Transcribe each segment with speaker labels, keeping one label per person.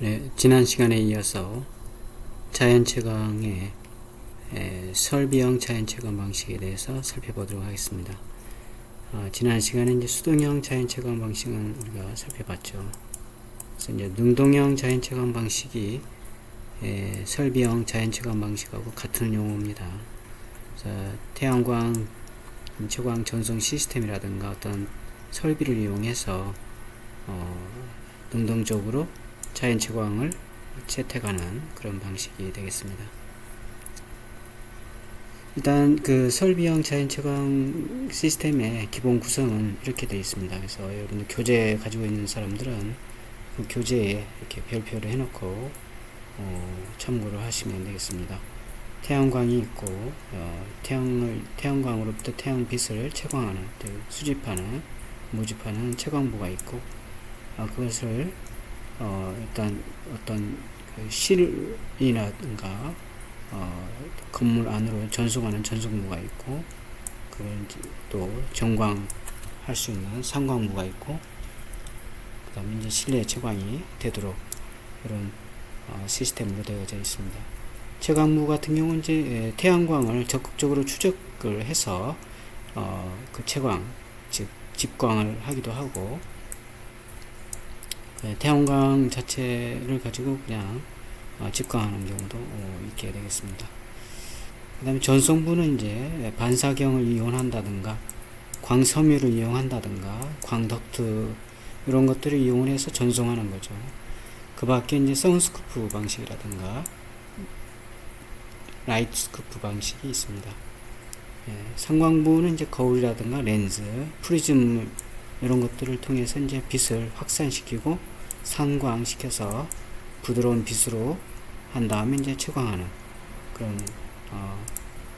Speaker 1: 네, 지난 시간에 이어서 자연채광의 설비형 자연채광 방식에 대해서 살펴보도록 하겠습니다. 지난 시간에 이제 수동형 자연채광 방식은 우리가 살펴봤죠. 그래서 이제 능동형 자연채광 방식이 설비형 자연채광 방식하고 같은 용어입니다. 그래서 태양광 채광 전송 시스템이라든가 어떤 설비를 이용해서 능동적으로 자연채광을 채택하는 그런 방식이 되겠습니다. 일단 그 설비형 자연채광 시스템의 기본 구성은 이렇게 되어 있습니다. 그래서 여러분들 교재 가지고 있는 사람들은 그 교재에 이렇게 별표를 해놓고 참고를 하시면 되겠습니다. 태양광이 있고 태양광으로부터 태양빛을 채광하는, 수집하는, 모집하는 채광부가 있고 그것을 일단 어떤 그 실이라든가 건물 안으로 전송하는 전송부가 있고, 그걸 또 전광할 수 있는 상광부가 있고, 그 다음에 이제 실내 채광이 되도록 이런 시스템으로 되어져 있습니다. 채광부 같은 경우는 이제 태양광을 적극적으로 추적을 해서 그 채광, 즉 집광을 하기도 하고, 태양광 자체를 가지고 그냥 집광하는 경우도 있게 되겠습니다. 그 다음에 전송부는 이제 반사경을 이용한다든가 광섬유를 이용한다든가 광덕트 이런 것들을 이용해서 전송하는 거죠. 그 밖에 이제 선스쿠프 방식이라든가 라이트 스쿠프 방식이 있습니다. 상광부는 이제 거울이라든가 렌즈, 프리즘 이런 것들을 통해서 이제 빛을 확산시키고 상광시켜서 부드러운 빛으로 한 다음에 이제 채광하는 그런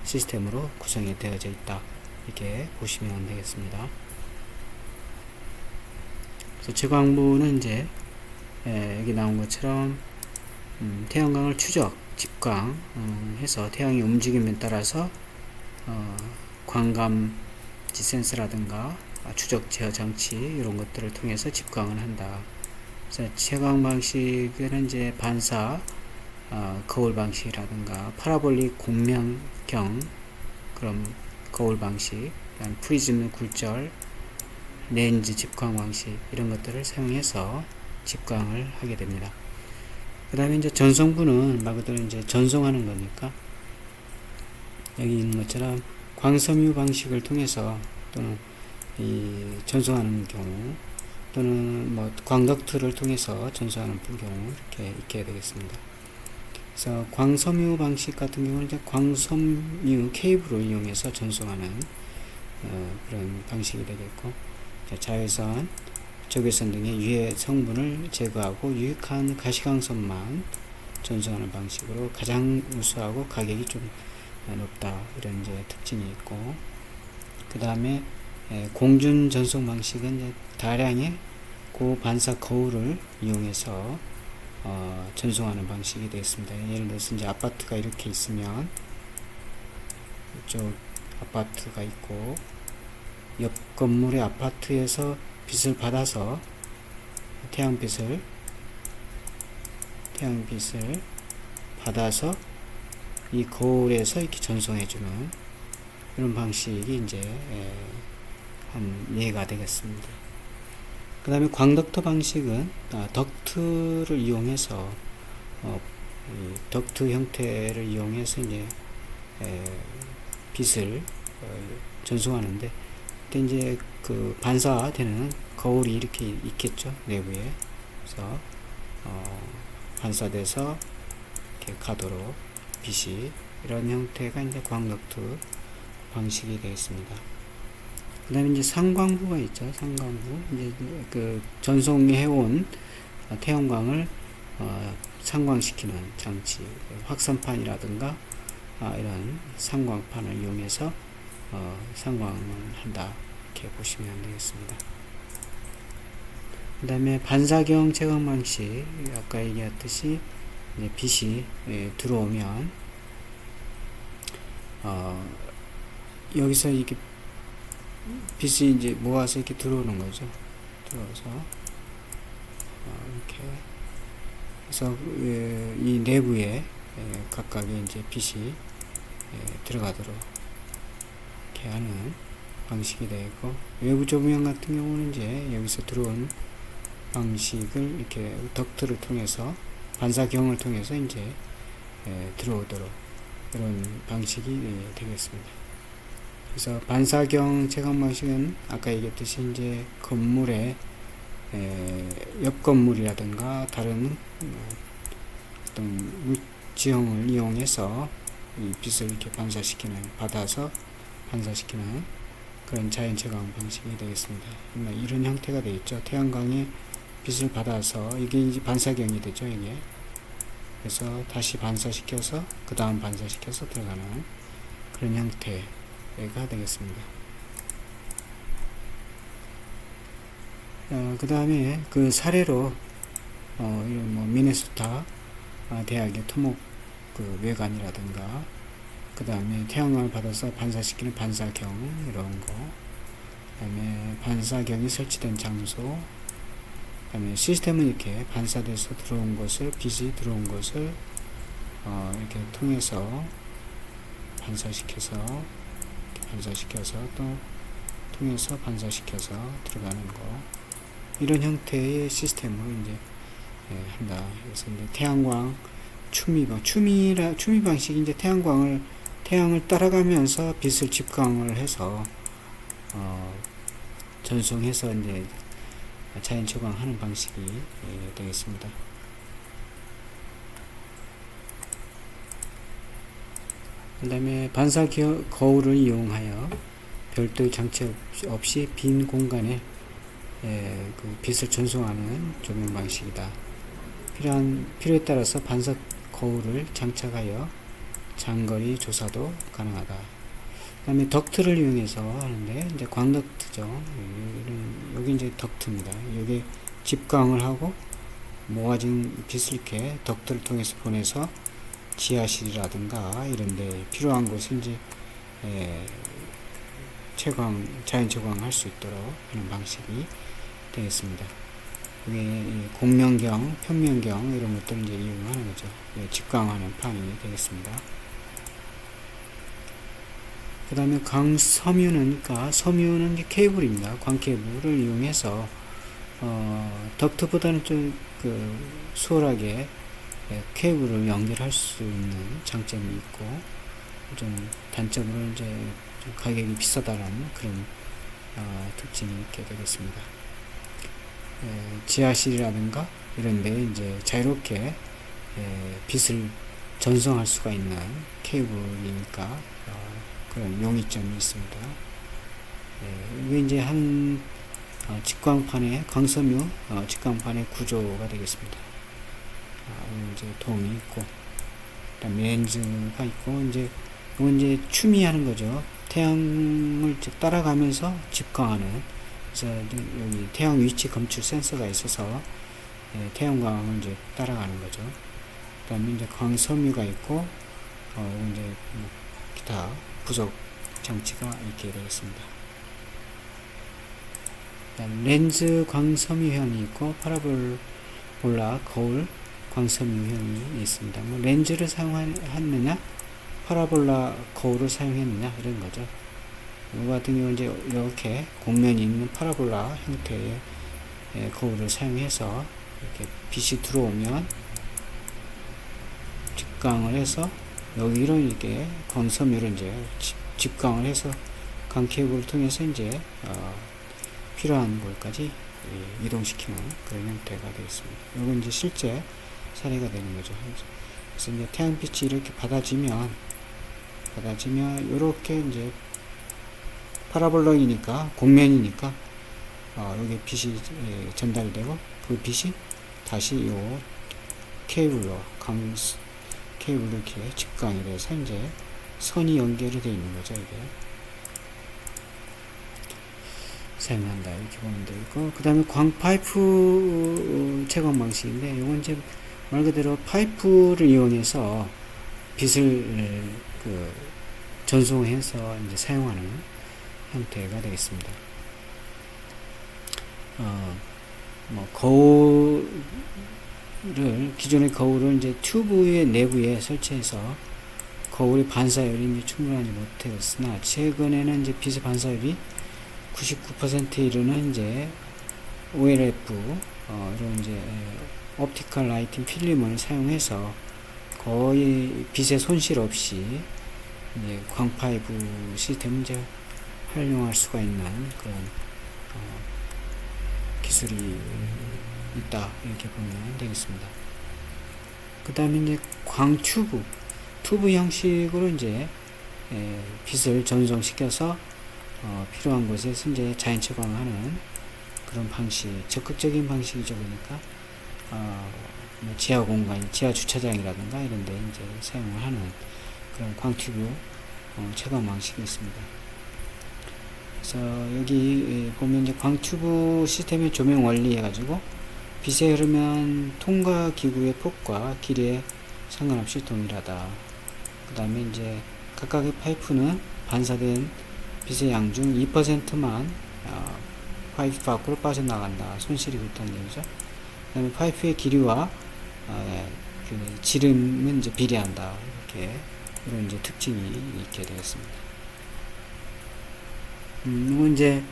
Speaker 1: 시스템으로 구성이 되어져 있다, 이렇게 보시면 되겠습니다. 그래서 채광부는 이제 여기 나온 것처럼 태양광을 추적, 집광 해서 태양의 움직임에 따라서 광감지 센서라든가 추적 제어 장치 이런 것들을 통해서 집광을 한다. 그래서 채광 방식은 이제 반사 거울 방식이라든가 파라볼릭 공명경 그런 거울 방식, 프리즘 굴절, 렌즈 집광 방식 이런 것들을 사용해서 집광을 하게 됩니다. 그 다음에 이제 전송부는 말 그대로 이제 전송하는 거니까 여기 있는 것처럼 광섬유 방식을 통해서 또는 이 전송하는 경우 또는 뭐 광덕트를 통해서 전송하는 경우 이렇게 있게 되겠습니다. 그래서 광섬유 방식 같은 경우는 이제 광섬유 케이블을 이용해서 전송하는 그런 방식이 되겠고, 자외선, 적외선 등의 유해 성분을 제거하고 유익한 가시광선만 전송하는 방식으로 가장 우수하고 가격이 좀 높다, 이런 이제 특징이 있고, 그 다음에 공준 전송 방식은 이제 다량의 고반사 거울을 이용해서 전송하는 방식이 되겠습니다. 예를 들어서 이제 아파트가 이렇게 있으면 이쪽 아파트가 있고 옆 건물의 아파트에서 빛을 받아서 태양빛을 받아서 이 거울에서 이렇게 전송해주는 이런 방식이 이제 한 예가 되겠습니다. 그 다음에 광덕트 방식은 덕트를 이용해서 덕트 형태를 이용해서 이제 빛을 전송하는데, 그때 이제 그 반사되는 거울이 이렇게 있겠죠, 내부에. 그래서 반사돼서 이렇게 가도록 빛이, 이런 형태가 이제 광덕트 방식이 되겠습니다. 그 다음에 이제 상광부가 있죠. 상광부. 이제 그 전송해온 태양광을 상광시키는 장치, 확산판이라든가 이런 상광판을 이용해서 상광을 한다, 이렇게 보시면 되겠습니다. 그 다음에 반사경 채광 방식, 아까 얘기했듯이 이제 빛이 들어오면 여기서 이렇게 빛이 이제 모아서 이렇게 들어오는 거죠. 들어와서 이렇게 그래서 이 내부에 각각의 이제 빛이 들어가도록 이렇게 하는 방식이 되고, 외부 조명 같은 경우는 이제 여기서 들어온 방식을 이렇게 덕트를 통해서 반사경을 통해서 이제 들어오도록 이런 방식이 되겠습니다. 그래서 반사경 채광 방식은 아까 얘기했듯이 이제 건물의 옆 건물이라든가 다른 어떤 지형을 이용해서 이 빛을 이렇게 받아서 반사시키는 그런 자연 채광 방식이 되겠습니다. 이런 형태가 되겠죠. 태양광이 빛을 받아서 이게 이제 반사경이 되죠. 이게 그래서 다시 반사시켜서 그 다음 반사시켜서 들어가는 그런 형태가 되겠습니다. 그 다음에 그 사례로 이런 뭐 미네소타 대학의 토목 그 외관이라든가, 그 다음에 태양광을 받아서 반사시키는 반사경 이런 거, 그 다음에 반사경이 설치된 장소, 그 다음에 시스템은 이렇게 반사돼서 들어온 것을, 빛이 들어온 것을 이렇게 통해서 반사시켜서 또 통해서 반사시켜서 들어가는 거, 이런 형태의 시스템으로 이제 한다. 그래서 이제 태양광 추미 방식이 이제 태양을 따라가면서 빛을 집광을 해서 전송해서 이제 자연 채광하는 방식이 되겠습니다. 그 다음에 반사 거울을 이용하여 별도의 장치 없이 빈 공간에 그 빛을 전송하는 조명 방식이다. 필요에 따라서 반사 거울을 장착하여 장거리 조사도 가능하다. 그 다음에 덕트를 이용해서 하는데, 이제 광덕트죠. 여기 이제 덕트입니다. 여기 집광을 하고 모아진 빛을 이렇게 덕트를 통해서 보내서 지하실이라든가 이런데 필요한 곳을 이제 자연 채광할 수 있도록 하는 방식이 되겠습니다. 여기 공명경, 편명경 이런 것들을 이제 이용하는 거죠. 집광하는 판이 되겠습니다. 그 다음에 섬유는 이제 케이블입니다. 광케이블을 이용해서 덕트보다는 좀 수월하게 케이블을 연결할 수 있는 장점이 있고, 좀 단점으로 이제 좀 가격이 비싸다라는 그런 특징이 있게 되겠습니다. 지하실이라든가 이런 데 이제 자유롭게 빛을 전송할 수가 있는 케이블이니까 그런 용이점이 있습니다. 이게 이제 한 직광판의 광섬유 직광판의 구조가 되겠습니다. 이제 돔이 있고, 그다음에 렌즈가 있고, 이건 이제 추미하는 거죠. 태양을 따라가면서 집광하는. 그래서 여기 태양 위치 검출 센서가 있어서 태양광을 이제 따라가는 거죠. 그다음에 이제 광섬유가 있고, 이제 기타 부속 장치가 있게 되겠습니다. 그다음 렌즈 광섬유형이 있고, 파라볼라 거울 광섬유형이 있습니다. 뭐 렌즈를 사용했느냐, 파라볼라 거울을 사용했느냐 이런 거죠. 이 같은 경우 이제 이렇게 곡면이 있는 파라볼라 형태의 거울을 사용해서 이렇게 빛이 들어오면 집광을 해서 여기로 이렇게 광섬유를 이제 집광을 해서 광케이블을 통해서 이제 필요한 곳까지 이동시키는 그런 형태가 되겠습니다. 이건 이제 실제 사례가 되는 거죠. 그래서 이제 태양빛이 이렇게 받아지면 이렇게 이제 파라볼로이니까 곡면이니까 여기 빛이 전달되고, 그 빛이 다시 요 케이블로 이렇게 집광이 돼서 이제 선이 연결이 되어 있는 거죠. 이게 사용한다 이렇게 보면 되고, 그 다음에 광파이프 채광 방식인데, 이건 이제 말 그대로 파이프를 이용해서 빛을 전송해서 이제 사용하는 형태가 되겠습니다. 뭐 거울 기존의 거울을 이제 튜브의 내부에 설치해서 거울의 반사율이 이제 충분하지 못했으나 최근에는 이제 빛의 반사율이 99%에 이르는 이제 OLF 이런 이제 옵티컬 라이팅 필름을 사용해서 거의 빛의 손실 없이 이제 광파이브 시스템을 이제 활용할 수가 있는 그런 기술이 있다 이렇게 보면 되겠습니다. 그 다음에 이제 튜브 형식으로 이제 빛을 전송시켜서 필요한 곳에서 이제 자연 채광하는 그런 방식, 적극적인 방식이죠. 그러니까 뭐 지하 공간, 지하 주차장이라든가 이런 데 이제 사용을 하는 그런 광튜브 채광 방식이 있습니다. 그래서 여기 보면 이제 광튜브 시스템의 조명 원리 해가지고 빛의 흐르면 통과 기구의 폭과 길이에 상관없이 동일하다. 그 다음에 이제 각각의 파이프는 반사된 빛의 양 중 2%만 파이프 밖으로 빠져나간다. 손실이 그렇다는 얘기죠. 그 다음에 파이프의 길이와 그 지름은 이제 비례한다. 이렇게 이런 이제 특징이 있게 되겠습니다. 이건 이제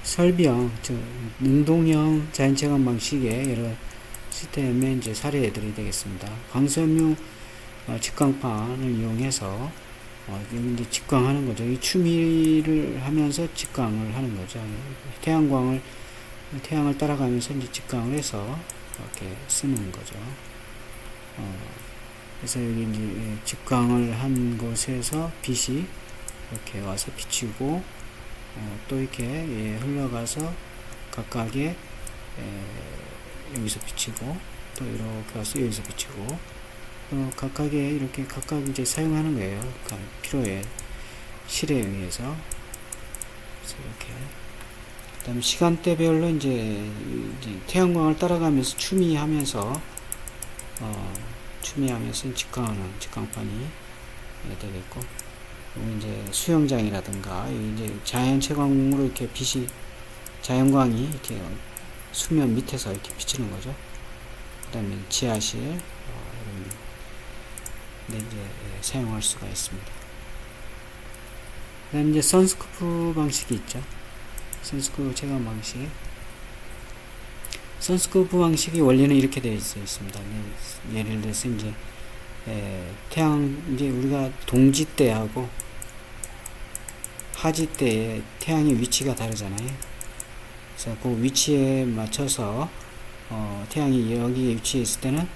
Speaker 1: 설비형, 즉 능동형 자연채광 방식의 여러 시스템의 이제 사례들이 되겠습니다. 광섬유 직광판을 이용해서 여기 이제 직광하는 거죠. 이 추미를 하면서 직광을 하는 거죠. 태양을 따라가면서 이제 직광을 해서 이렇게 쓰는 거죠. 그래서 여기 이제 직광을 한 곳에서 빛이 이렇게 와서 비치고 또 이렇게 흘러가서 각각의 여기서 비치고 또 이렇게 와서 여기서 비치고 각각의 이렇게 각각 이제 사용하는 거예요. 그러니까 필요에 실에 의해서. 그래서 이렇게 그다음에 시간대별로 이제 태양광을 따라가면서 추미하면서 직광하는 직광판이 되겠고, 이제 수영장이라든가 이제 자연 채광으로 이렇게 빛이 자연광이 이렇게 수면 밑에서 이렇게 비치는 거죠. 그다음에 지하실 이런 데 이제 사용할 수가 있습니다. 그다음에 이제 선스쿠프 방식이 있죠. 선스쿠프 채광 방식. 선스쿠프 방식이 원리는 이렇게 되어 있습니다. 예를 들어서 이제 이제 우리가 동지 때하고 하지 때의 태양의 위치가 다르잖아요. 그래서 그 위치에 맞춰서 태양이 여기에 위치해 있을 때는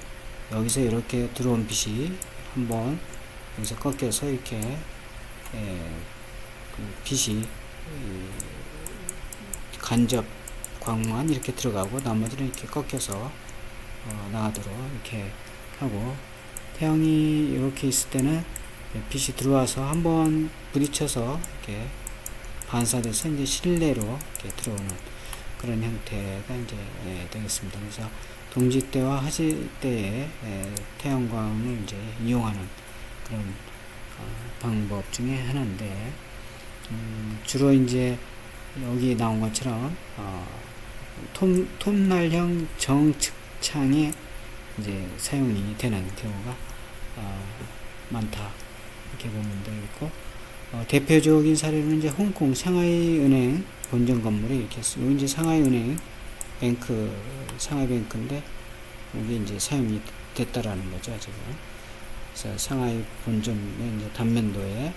Speaker 1: 여기서 이렇게 들어온 빛이 한번 여기서 꺾여서 이렇게 그 빛이 간접 광만 이렇게 들어가고 나머지는 이렇게 꺾여서 나가도록 이렇게 하고, 태양이 이렇게 있을 때는 빛이 들어와서 한번 부딪혀서 이렇게 반사돼서 이제 실내로 이렇게 들어오는 그런 형태가 이제 되겠습니다. 그래서 동지 때와 하지 때의 태양광을 이제 이용하는 그런 방법 중에 하나인데, 주로 이제 여기 나온 것처럼 톱날형 정측창에 이제 사용이 되는 경우가 많다 이렇게 보면 되겠고, 대표적인 사례는 이제 홍콩 상하이 은행 본점 건물에 이렇게 이제 상하이 은행 상하이 뱅크인데 여기 이제 사용이 됐다라는 거죠 지금. 그래서 상하이 본점의 이제 단면도에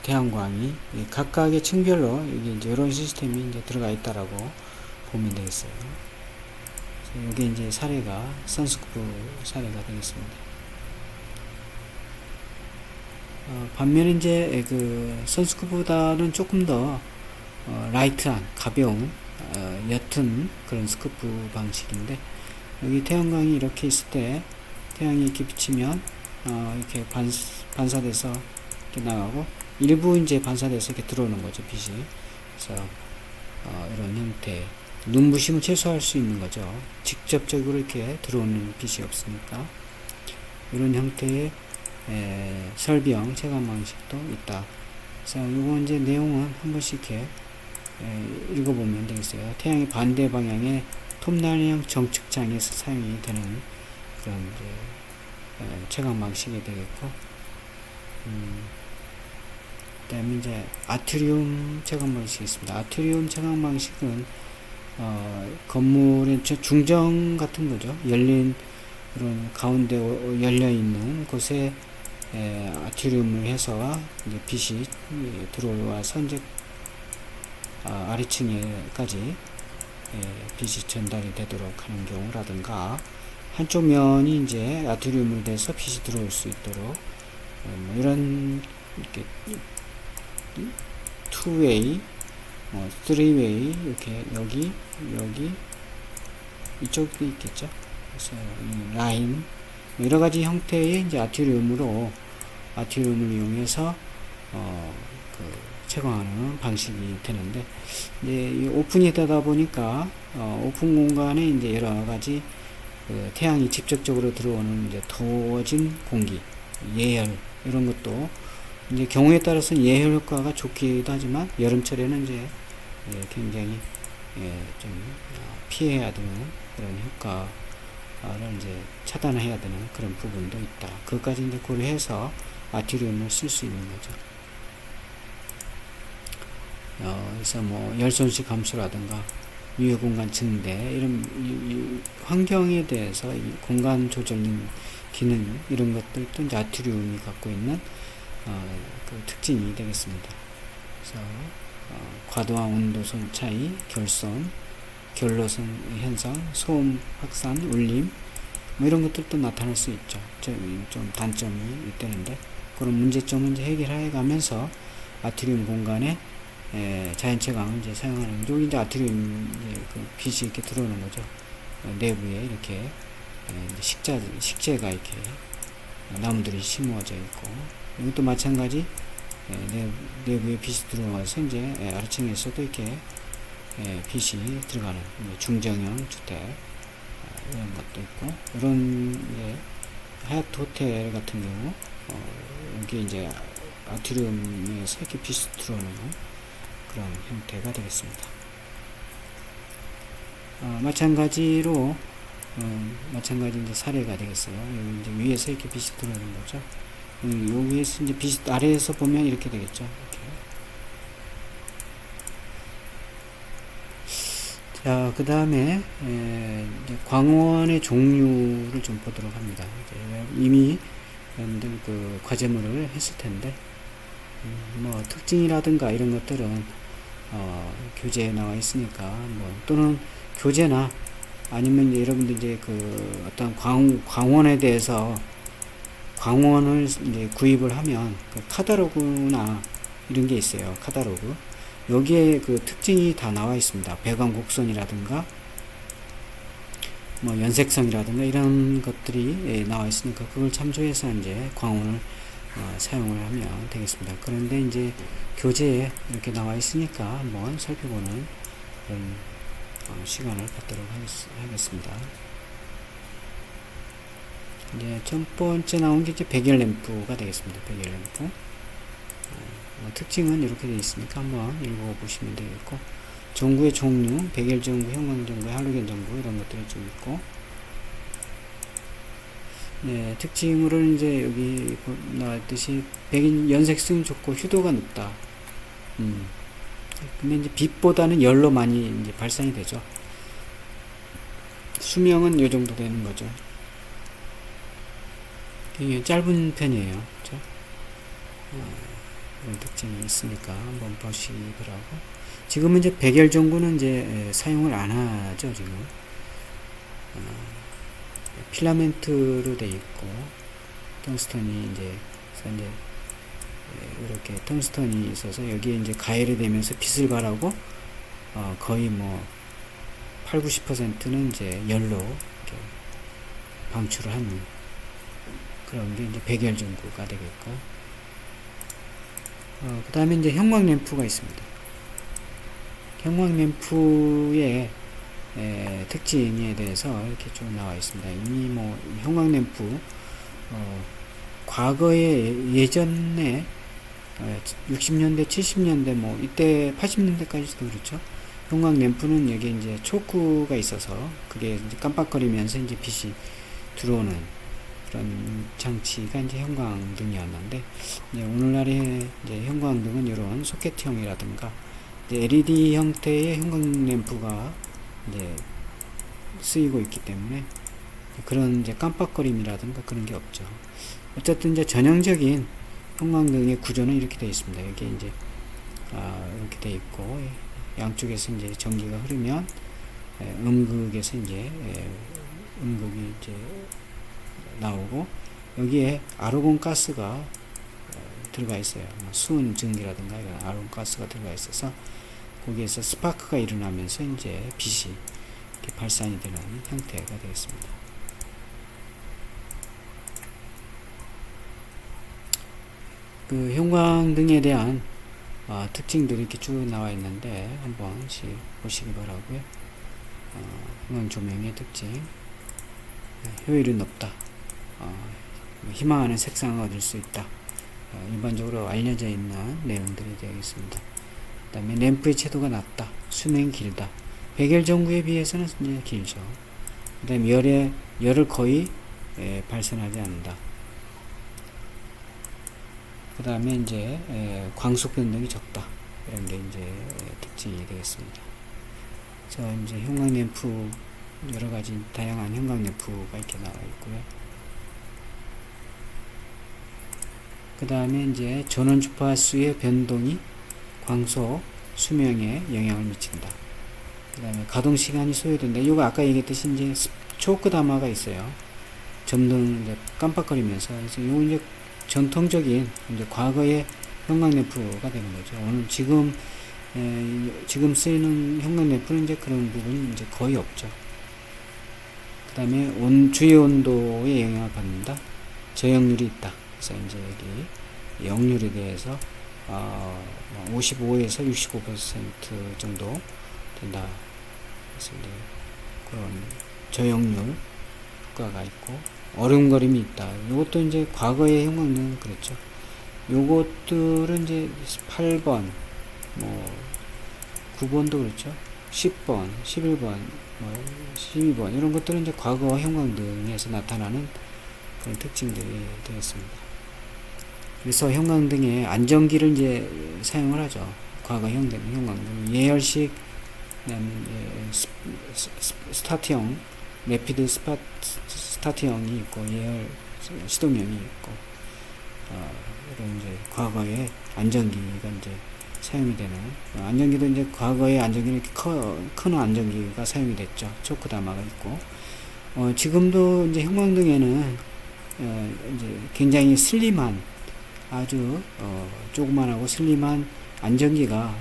Speaker 1: 태양광이 각각의 층별로 여기 이제 이런 시스템이 이제 들어가 있다라고 보면 되겠어요. 그래서 여기 이제 사례가 선스쿠프 사례가 되겠습니다. 반면에 이제 그 선스쿠프보다는 조금 더 라이트한 가벼운 옅은 그런 스쿠프 방식인데, 여기 태양광이 이렇게 있을 때 태양이 이렇게 비치면 이렇게 반사돼서 이렇게 나가고 일부 이제 반사돼서 이렇게 들어오는 거죠 빛이. 그래서 이런 형태 눈부심을 최소화할 수 있는 거죠. 직접적으로 이렇게 들어오는 빛이 없으니까 이런 형태의 설비형 채광 방식도 있다. 그래서 이거 이제 내용은 한 번씩 이렇게 읽어보면 되겠어요. 태양의 반대 방향의 톱날형 정측장에서 사용이 되는 그런 이제 채광 방식이 되겠고, 그다음에 이제 아트리움 채광 방식이 있습니다. 아트리움 채광 방식은 건물의 중정 같은 거죠. 열린 그런 가운데 열려 있는 곳에 아트리움을 해서 이제 빛이 들어와서 이제 아래층에까지 빛이 전달이 되도록 하는 경우라든가, 한쪽 면이 이제 아트리움을 대서 빛이 들어올 수 있도록 뭐 이런 이렇게 투웨이, 쓰리웨이 이렇게 여기 이쪽도 있겠죠. 그래서 이 라인 여러 가지 형태의 이제 아트리움을 이용해서 채광하는 방식이 되는데, 이제 이 오픈이 되다 보니까 오픈 공간에 이제 여러 가지 태양이 직접적으로 들어오는 이제 더워진 공기, 예열 이런 것도 이제 경우에 따라서는 예열 효과가 좋기도 하지만 여름철에는 이제 굉장히 좀 피해야 되는 그런 효과를 이제 차단해야 되는 그런 부분도 있다. 그것까지 이제 고려해서 아트리움을 쓸 수 있는 거죠. 그래서 뭐 열손실 감소라든가 유해 공간 증대 이런 이 환경에 대해서 이 공간 조절 기능 이런 것들도 이제 아트리움이 갖고 있는 그 특징이 되겠습니다. 그래서 과도한 온도 손 차이, 결로선 현상, 소음 확산, 울림 뭐 이런 것들도 나타날 수 있죠. 좀 단점이 있다는데 그런 문제점을 이제 해결해 가면서 아트리움 공간에 자연채광을 이제 사용하는 거죠. 여기 이제 아트리움 이제 그 빛이 이렇게 들어오는 거죠. 내부에 이렇게 식재가 이렇게 나무들이 심어져 있고, 이것도 마찬가지 내부에 빛이 들어와서 이제 아래층에서도 이렇게 빛이 들어가는 중정형 주택 이런 것도 있고, 이런 하얏트 호텔 같은 경우 여기 이제 아트리움에서 이렇게 빛이 들어오는 그런 형태가 되겠습니다. 마찬가지로 마찬가지 이제 사례가 되겠어요. 여기 이제 위에서 이렇게 빛이 들어오는 거죠. 여기에서 이제 빛이 아래에서 보면 이렇게 되겠죠. 이렇게. 자, 그 다음에 광원의 종류를 좀 보도록 합니다. 이미 여러분들 그 과제물을 했을 텐데, 뭐 특징이라든가 이런 것들은 교재에 나와 있으니까, 뭐 또는 교재나 아니면 이제 여러분들 이제 그 어떤 광원에 대해서 광원을 이제 구입을 하면 그 카탈로그나 이런 게 있어요. 카탈로그. 여기에 그 특징이 다 나와 있습니다. 배관 곡선이라든가 뭐 연색성이라든가 이런 것들이 나와 있으니까 그걸 참조해서 이제 광원을 사용을 하면 되겠습니다. 그런데 이제 교재에 이렇게 나와 있으니까 한번 살펴보는 그런 시간을 갖도록 하겠습니다. 이제 첫 번째 나온 게 이제 백열 램프가 되겠습니다. 백열 램프. 특징은 이렇게 되어 있으니까 한번 읽어보시면 되겠고, 전구의 종류, 백열 전구, 형광 전구, 할로겐 전구 이런 것들이 좀 있고, 특징으로는 이제 여기 나왔듯이 연색성이 좋고 휴도가 높다. 근데 이제 빛보다는 열로 많이 이제 발산이 되죠. 수명은 이 정도 되는 거죠. 이게 짧은 편이에요. 그렇죠? 그런 특징이 있으니까 한번 보시더라고. 지금은 이제 백열 전구는 이제 사용을 안 하죠. 지금 필라멘트로 되어 있고, 텅스턴이 이제 이렇게 텅스턴이 있어서 여기에 이제 가열이 되면서 빛을 발하고 거의 뭐 80~90%는 이제 열로 이렇게 방출을 하는 그런 게 이제 백열 전구가 되겠고, 그 다음에 이제 형광 램프가 있습니다. 형광 램프의 특징에 대해서 이렇게 좀 나와 있습니다. 이미 뭐 형광 램프 과거에 예전에 60년대, 70년대, 뭐 이때 80년대까지도 그렇죠. 형광 램프는 여기 이제 초크가 있어서 그게 이제 깜빡거리면서 이제 빛이 들어오는 그런 장치가 이제 형광등이었는데, 이제 오늘날의 이제 형광등은 이런 소켓형이라든가 LED 형태의 형광 램프가 이제 쓰이고 있기 때문에 그런 이제 깜빡거림이라든가 그런 게 없죠. 어쨌든 이제 전형적인 형광등의 구조는 이렇게 되어 있습니다. 여기 이제 이렇게 되어 있고, 양쪽에서 이제 전기가 흐르면 음극에서 이제 음극이 이제 나오고, 여기에 아르곤 가스가 들어가 있어요. 수은 증기라든가 이런 아르곤 가스가 들어가 있어서 거기에서 스파크가 일어나면서 이제 빛이 이렇게 발산이 되는 형태가 되겠습니다. 그 형광등에 대한 특징들이 이렇게 쭉 나와 있는데 한 번씩 보시기 바라고요. 형광 조명의 특징, 효율이 높다, 희망하는 색상을 얻을 수 있다, 일반적으로 알려져 있는 내용들이 되겠습니다. 그 다음에 램프의 채도가 낮다, 수명이 길다, 백열 전구에 비해서는 이제 길죠. 그 다음에 열을 거의 발산하지 않는다. 그 다음에 이제 광속 변동이 적다, 이런 게 이제 특징이 되겠습니다. 자, 이제 형광 램프, 여러 가지 다양한 형광 램프가 이렇게 나와 있고요. 그 다음에 이제 전원 주파수의 변동이 광속 수명에 영향을 미친다. 그 다음에 가동 시간이 소요된다. 이거 아까 얘기했듯이 이제 초크 담화가 있어요. 점등 이제 깜빡거리면서. 그래서 이거 이제 전통적인 이제 과거의 형광 램프가 되는 거죠. 오늘 지금 쓰이는 형광 램프는 이제 그런 부분이 이제 거의 없죠. 그 다음에 주요 온도에 영향을 받는다. 저역률이 있다. 그래서 이제 여기 역률에 대해서 55에서 65% 정도 된다. 그래서 이제 그런 저역률 효과가 있고, 얼음거림이 있다. 이것도 이제 과거의 형광등은 그랬죠. 요것들은 이제 8번, 뭐 9번도 그렇죠. 10번, 11번, 12번 이런 것들은 이제 과거 형광등에서 나타나는 그런 특징들이 되겠습니다. 그래서 형광등에 안전기를 이제 사용을 하죠. 과거 형광등 예열식, 스타트형, 레피드 스타트형이 있고 예열 시동형이 있고, 이런 이제 과거의 안전기가 이제 사용이 되는, 안전기도 이제 과거의 안전기는 이렇게 큰 안전기가 사용이 됐죠. 초크 담화가 있고, 지금도 이제 형광등에는 이제 굉장히 슬림한, 아주 조그만하고 슬림한 안전기가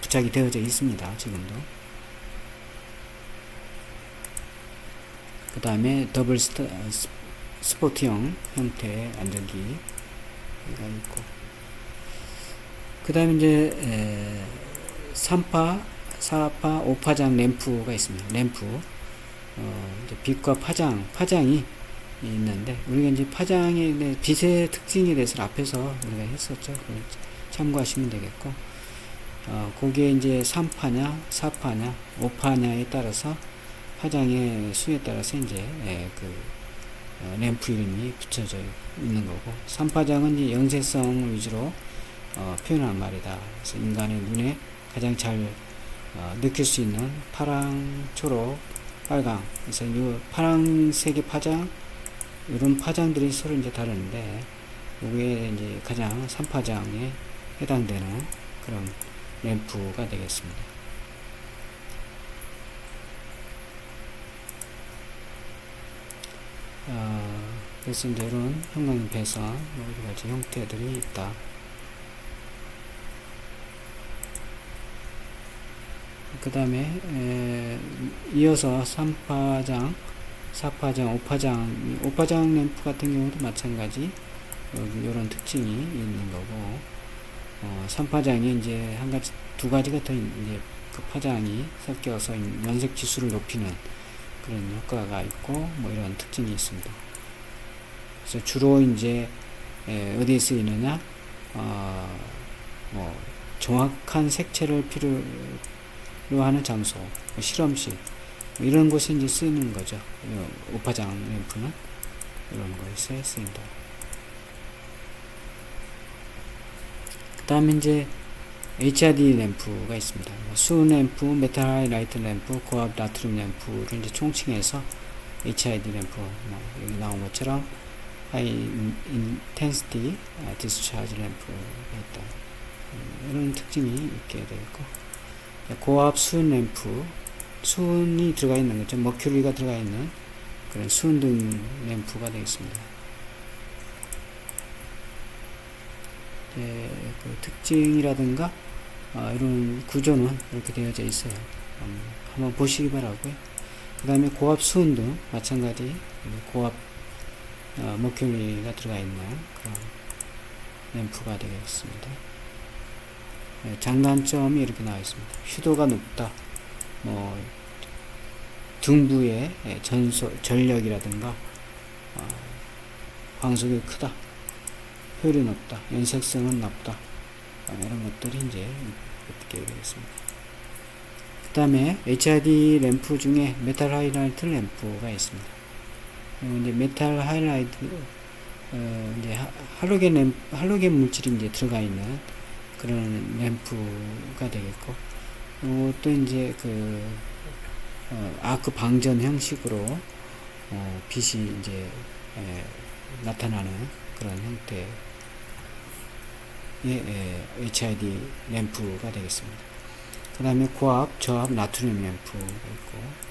Speaker 1: 부착이 되어져 있습니다. 지금도. 그 다음에 더블 스포트형 형태의 안전기가 있고, 그 다음에 이제 3파, 4파, 5파장 램프가 있습니다. 램프, 이제 빛과 파장이 있는데, 우리가 이제 파장의 빛의 특징에 대해서 앞에서 우리가 했었죠. 참고하시면 되겠고, 거기에 이제 3파냐, 4파냐, 5파냐에 따라서 파장의 수에 따라서 이제 램프 이름이 붙여져 있는 거고, 3파장은 이제 영세성을 위주로 표현한 말이다. 그래서 인간의 눈에 가장 잘 느낄 수 있는 파랑, 초록, 빨강. 그래서 이 파랑색의 파장, 이런 파장들이 서로 이제 다른데, 이게 이제 가장 3파장에 해당되는 그런 램프가 되겠습니다. 그래서 이제 이런 형광 배선, 여러 가지 형태들이 있다. 그 다음에 이어서 3파장, 4파장, 5파장 램프 같은 경우도 마찬가지 여기 이런 특징이 있는 거고, 3파장이 이제 두 가지가 더 이제 그 파장이 섞여서 연색 지수를 높이는 그런 효과가 있고, 뭐 이런 특징이 있습니다. 그래서 주로 이제 어디에 쓰이느냐, 뭐 정확한 색채를 필요로 하는 장소, 실험실 이런 곳에 이제 쓰는 거죠. 우파장 램프는 이런 곳에 쓰인다. 그 다음에 이제 HRD 램프가 있습니다. 수은 램프, 메탈 하이라이트 램프, 고압 나트륨 램프를 이제 총칭해서 HID 램프, 여기 나온 것처럼 하이 인텐시티 디스차지 램프가 있다. 이런 특징이 있게 되겠고, 고압 수은 램프, 수은이 들어가 있는 거죠. 머큐리가 들어가 있는 그런 수은등 램프가 되겠습니다. 그 특징이라든가 이런 구조는 이렇게 되어져 있어요. 한번 보시기 바라고요. 그 다음에 고압 수은등 마찬가지 고압 머큐리가 들어가 있는 그런 램프가 되겠습니다. 장단점이 이렇게 나와 있습니다. 휴도가 높다. 뭐 등부의 전력이라든가 광속이 크다. 효율이 높다. 연색성은 높다. 이런 것들이 이제 어떻게 되겠습니다. 그 다음에 HID 램프 중에 메탈 하이라이트 램프가 있습니다. 이제 메탈 하이라이트 이제 할로겐 물질이 이제 들어가 있는 그런 램프가 되겠고, 이것도 이제 아크 방전 형식으로 빛이 이제 나타나는 그런 형태의 HID 램프가 되겠습니다. 그 다음에 고압, 저압 나트륨 램프가 있고,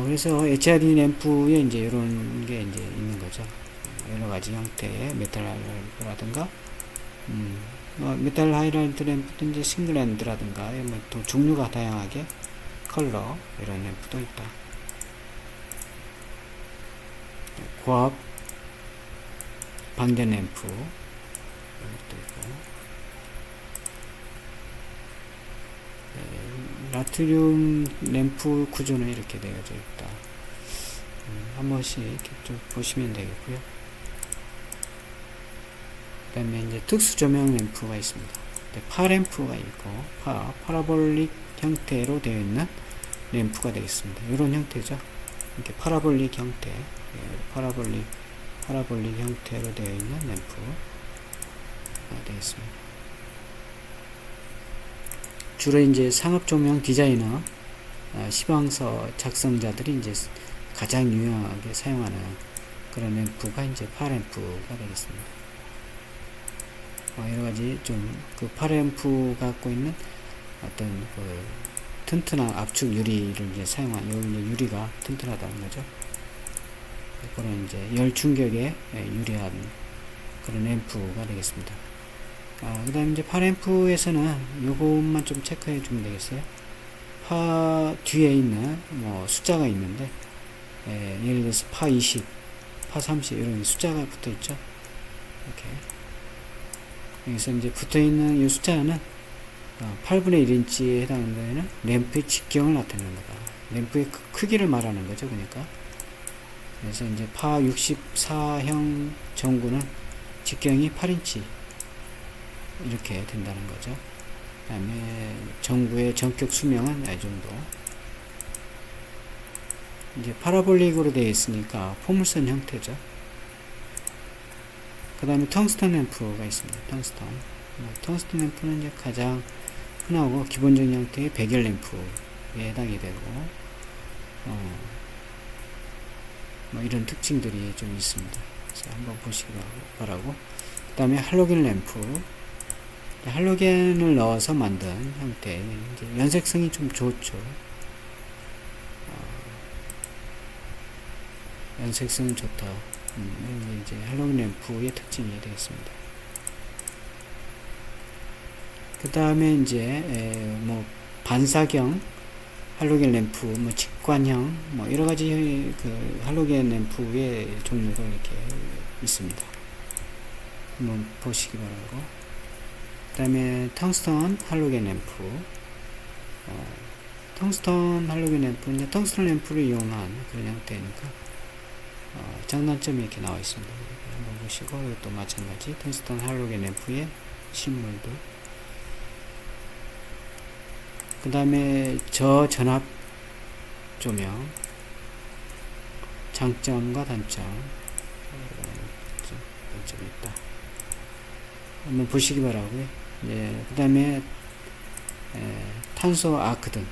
Speaker 1: 그래서 HID 램프에 이제 이런 게 이제 있는 거죠. 여러 가지 형태의 메탈 하이라이트라든가, 메탈 하이라이트 램프도 이제 싱글핸드라든가, 뭐 또 종류가 다양하게 컬러, 이런 램프도 있다. 고압, 방전 램프, 이런 것도 있고, 나트륨 램프 구조는 이렇게 되어져 있다. 한 번씩 이렇게 좀 보시면 되겠고요. 그 다음에 이제 특수 조명 램프가 있습니다. 파 램프가 있고, 파라볼릭 형태로 되어 있는 램프가 되겠습니다. 이런 형태죠. 이렇게 파라볼릭 형태, 파라볼릭 형태로 되어 있는 램프가 되겠습니다. 주로 이제 상업 조명 디자이너, 시방서 작성자들이 이제 가장 유용하게 사용하는 그런 램프가 이제 파램프가 되겠습니다. 여러 가지 좀 그 파램프 갖고 있는 어떤 그 튼튼한 압축 유리를 이제 사용한, 여기 이제 유리가 튼튼하다는 거죠. 그런 이제 열 충격에 유리한 그런 램프가 되겠습니다. 그 다음에 이제 파램프에서는 요것만 좀 체크해 주면 되겠어요. 파 뒤에 있는 뭐 숫자가 있는데, 예를 들어서 파 20, 파 30 이런 숫자가 붙어 있죠. 이렇게. 여기서 이제 붙어 있는 이 숫자는 8분의 1인치에 해당되는 램프의 직경을 나타내는 거다. 램프의 크기를 말하는 거죠. 그러니까. 그래서 이제 파 64형 전구는 직경이 8인치. 이렇게 된다는 거죠. 그 다음에 전구의 전격 수명은 이 정도. 이제 파라볼릭으로 되어 있으니까 포물선 형태죠. 그 다음에 텅스턴 램프가 있습니다. 텅스턴 램프는 이제 가장 흔하고 기본적인 형태의 백열 램프에 해당이 되고, 뭐 이런 특징들이 좀 있습니다. 그래서 한번 보시기 바라고. 그 다음에 할로겐 램프. 할로겐을 넣어서 만든 형태, 이제 연색성이 좀 좋죠. 연색성이 좋다. 이제 할로겐 램프의 특징이 되겠습니다. 그 다음에 이제 뭐 반사경 할로겐 램프, 뭐 직관형, 뭐 여러 가지 그 할로겐 램프의 종류가 이렇게 있습니다. 한번 보시기 바라고. 그 다음에 텅스턴 할로겐 램프. 텅스턴 할로겐 램프는 텅스턴 램프를 이용한 그런 형태니까 장단점이 이렇게 나와 있습니다. 한번 보시고 이것도 마찬가지 텅스턴 할로겐 램프의 실물도. 그 다음에 저전압 조명 장점과 단점 단점이 있다. 한번 보시기 바라고요. 예, 그 다음에 탄소 아크 등,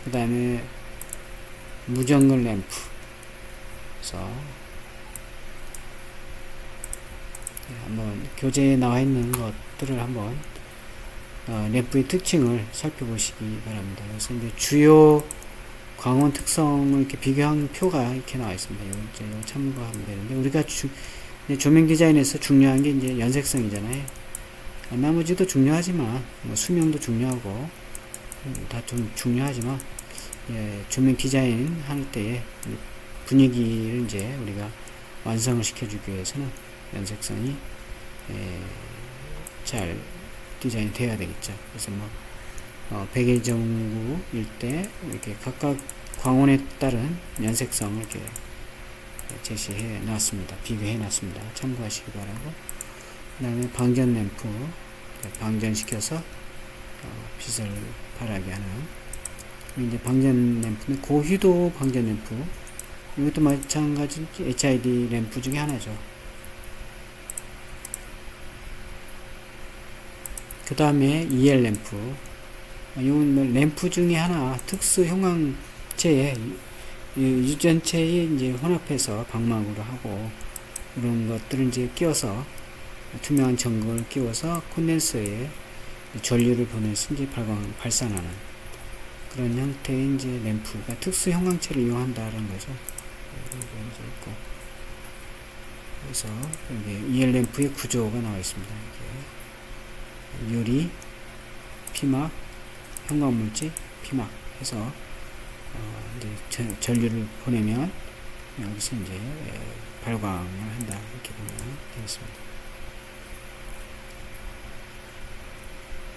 Speaker 1: 그 다음에 무전글 램프. 그래서 한번 교재에 나와 있는 것들을 한번 램프의 특징을 살펴보시기 바랍니다. 그래서 이제 주요 광원 특성을 이렇게 비교한 표가 이렇게 나와 있습니다. 이거 참고하면 되는데, 우리가 조명 디자인에서 중요한 게 이제 연색성이잖아요. 나머지도 중요하지만, 뭐 수명도 중요하고, 다 좀 중요하지만, 예, 조명 디자인 할 때에 분위기를 이제 우리가 완성을 시켜주기 위해서는 연색성이 잘 디자인이 되어야 되겠죠. 그래서 뭐 백일정구일 때 이렇게 각각 광원에 따른 연색성을 이렇게 제시해 놨습니다. 비교해 놨습니다. 참고하시기 바라고. 그 다음에 방전 램프, 방전시켜서 빛을 발하게 하는, 이제 방전 램프는 고휘도 방전 램프, 이것도 마찬가지 HID 램프 중에 하나죠. 그 다음에 EL 램프, 이건 뭐 램프 중에 하나, 특수 형광체에 유전체에 이제 혼합해서 방막으로 하고, 이런 것들을 이제 끼워서 투명한 전극을 끼워서 콘덴서에 전류를 보내서 이제 발산하는 그런 형태의 이제 램프가 특수 형광체를 이용한다는 거죠. 이제 있고, 그래서 여기 EL 램프의 구조가 나와 있습니다. 이게 유리, 피막, 형광물질, 피막 해서 이제 전류를 보내면 여기서 이제 발광을 한다, 이렇게 보면 되겠습니다.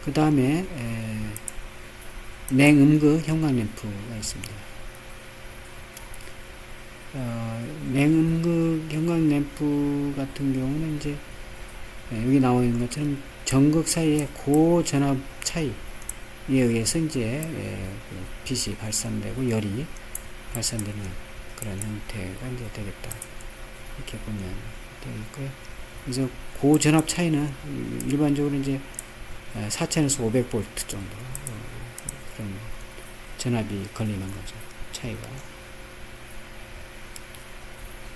Speaker 1: 그 다음에 냉음극 형광 램프가 있습니다. 냉음극 형광 램프 같은 경우는 이제 여기 나와 있는 것처럼 전극 사이의 고전압 차이에 의해서 이제 빛이 발산되고 열이 발산되는 그런 형태가 이제 되겠다, 이렇게 보면 되겠고요. 그래서 고전압 차이는 일반적으로 이제 4000에서 500V 정도 그런 전압이 걸리는 거죠. 차이가.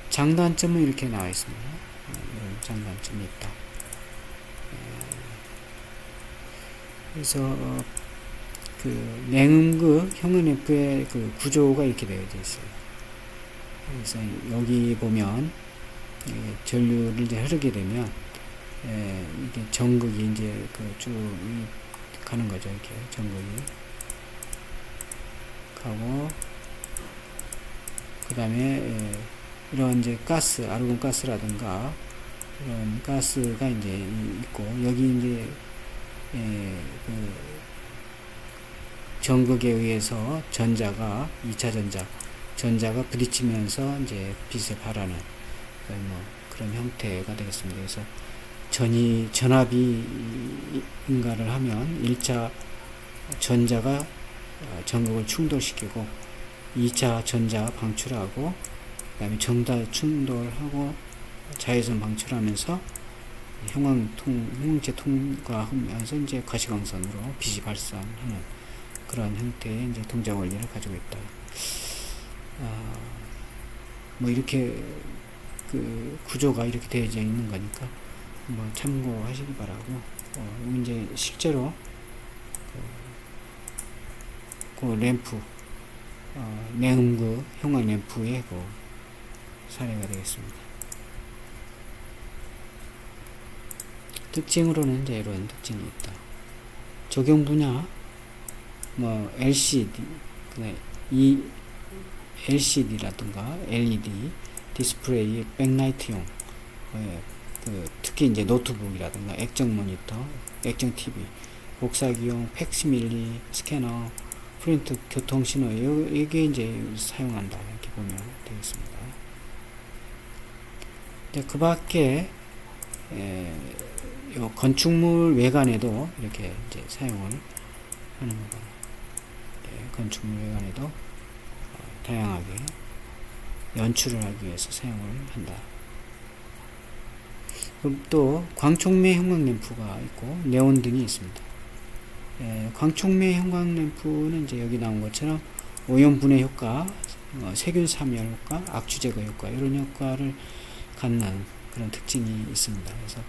Speaker 1: 장단점은 이렇게 나와 있습니다. 이런 장단점이 있다. 그래서 그 냉음극 형광 램프의 그 구조가 이렇게 되어져 있어요. 그래서 여기 보면 전류를 이제 흐르게 되면 이게 전극이 이제 그 쭉 가는 거죠. 이렇게 전극이 가고, 그 다음에 이런 이제 가스, 아르곤 가스라든가 이런 가스가 이제 있고, 여기 이제 그 전극에 의해서 전자가 2차 전자가 부딪히면서 이제 빛을 발하는 뭐 그런 형태가 되겠습니다. 그래서 전압이 인가를 하면 1차 전자가 전극을 충돌시키고 2차 전자 방출하고, 그 다음에 전자 충돌하고 자외선 방출하면서 형광체 통과하면서 이제 가시광선으로 빛이 발산하는 그런 형태의 이제 동작 원리를 가지고 있다. 뭐 이렇게 그 구조가 이렇게 되어져 있는 거니까 뭐 참고하시기 바라고, 이제 실제로 그 램프, 냉음극 형광 램프의 그 사례가 되겠습니다. 특징으로는 이제 이런 특징이 있다. 적용 분야, 뭐 LCD, 이 LCD라든가 LED 디스플레이, 백라이트용, 특히 이제 노트북이라든가 액정 모니터, 액정 TV, 복사기용, 팩시밀리, 스캐너, 프린트, 교통신호, 이게 이제 사용한다, 이렇게 보면 되겠습니다. 이제 그 밖에 요 건축물 외관에도 이렇게 이제 사용을 하는 거다. 건축물 외관에도 다양하게 연출을 하기 위해서 사용을 한다. 그럼 또 광촉매 형광 램프가 있고 네온 등이 있습니다. 광촉매 형광 램프는 이제 여기 나온 것처럼 오염 분해 효과, 세균 사멸 효과, 악취 제거 효과 이런 효과를 갖는 그런 특징이 있습니다. 그래서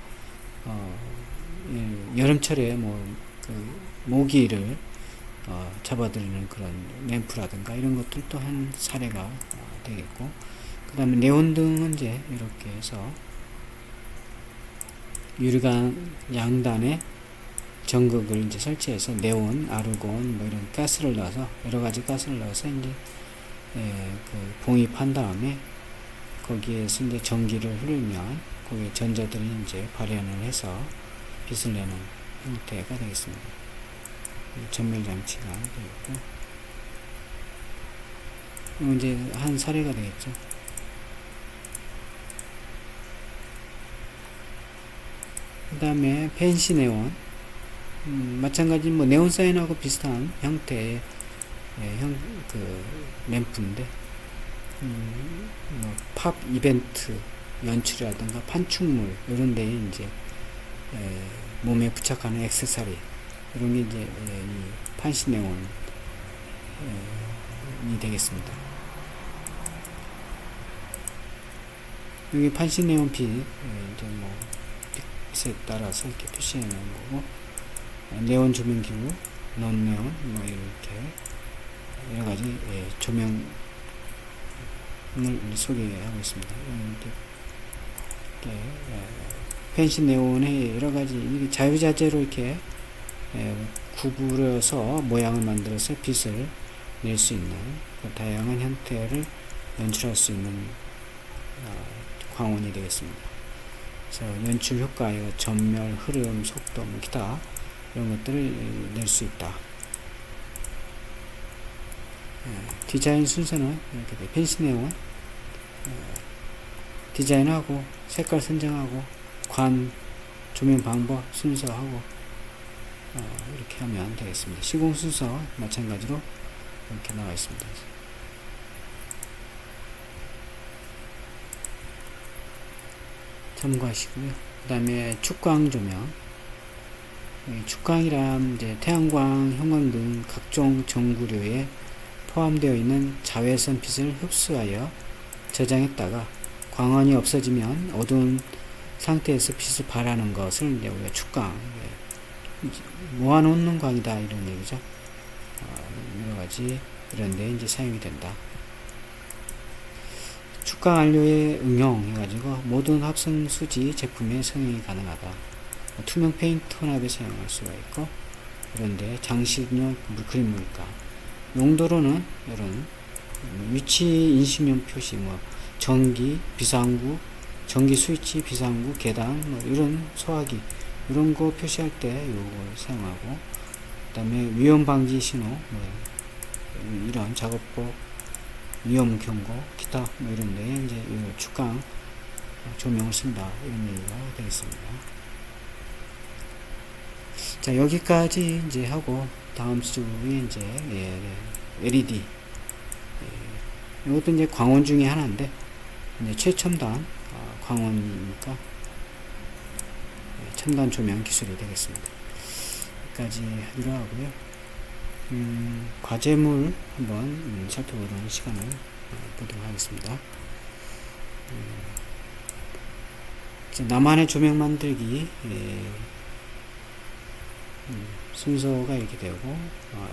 Speaker 1: 여름철에 그 모기를 잡아들이는 그런 램프라든가 이런 것들도 한 사례가 되겠고, 그 다음에 네온등은 이제 이렇게 해서 유리관 양단에 전극을 이제 설치해서 네온, 아르곤 뭐 이런 가스를 넣어서 여러 가지 가스를 넣어서 이제 그 봉입한 다음에 거기에서 이제 전기를 흐르면 거기에 전자들이 이제 발현을 해서 빛을 내는 형태가 되겠습니다. 전멸 장치가 되겠고, 이제 한 사례가 되겠죠. 그 다음에 펜시 네온, 마찬가지 네온 사인하고 비슷한 형태의 그 램프인데, 팝 이벤트 연출이라든가 판촉물 이런 데에 이제 몸에 부착하는 액세서리 이런 게 이제 이 판시 네온이 되겠습니다. 여기 판시 네온 빛 이제 빛에 따라서 이렇게 표시해 놓은 거고, 네온 조명기구, 논네온 이렇게 여러 가지 조명을 소개하고 있습니다. 펜시 네온의 여러 가지 자유자재로 이렇게 구부려서 모양을 만들어서 빛을 낼 수 있는 다양한 형태를 연출할 수 있는 광원이 되겠습니다. 그래서 연출 효과에 전멸, 흐름, 속도, 기타 이런 것들을 낼 수 있다. 디자인 순서는 이렇게 펜시 네온 디자인하고 색깔 선정하고 관 조명 방법 순서하고 이렇게 하면 되겠습니다. 시공 순서 마찬가지로 이렇게 나와 있습니다. 참고하시고요. 그 다음에 축광 조명. 축광이란 이제 태양광, 형광 등 각종 전구류에 포함되어 있는 자외선 빛을 흡수하여 저장했다가 광원이 없어지면 어두운 상태에서 빛을 발하는 것을 이제 우리가 축광, 모아놓는 광이다 이런 얘기죠. 여러 가지 이런 데 이제 사용이 된다. 축광 안료에 응용해가지고 모든 합성 수지 제품에 사용이 가능하다. 투명 페인트 혼합에 사용할 수가 있고, 그런데 장식용 그림 물감 용도로는 이런 위치 인식용 표시, 전기, 비상구, 전기 스위치, 비상구, 계단, 이런 소화기, 이런 거 표시할 때 요걸 사용하고, 그 다음에 위험 방지 신호, 이런 작업복, 위험 경고, 기타, 이런 데에 이제 이 축광 조명을 쓴다. 이런 얘기가 되겠습니다. 자, 여기까지 이제 하고, 다음 주에 이제, LED. 이것도 이제 광원 중에 하나인데, 이제 최첨단 광원이니까, 첨단 조명 기술이 되겠습니다. 여기까지 하기로 하고요. 과제물 한번 살펴보는 시간을 보도록 하겠습니다. 나만의 조명 만들기, 순서가 이렇게 되고,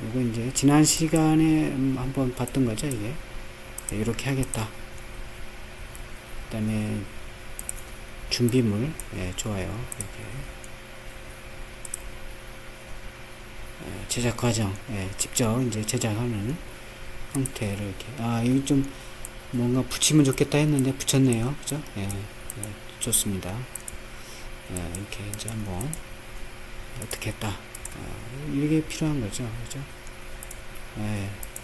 Speaker 1: 이거 이제 지난 시간에 한번 봤던 거죠. 이게 이렇게 하겠다. 그 다음에 준비물, 좋아요. 이렇게 제작 과정, 직접 이제 제작하는 형태를 이렇게, 이거 좀 뭔가 붙이면 좋겠다 했는데 붙였네요. 그죠? 좋습니다. 이렇게 이제 한번 어떻게 했다. 이게 필요한 거죠. 그죠?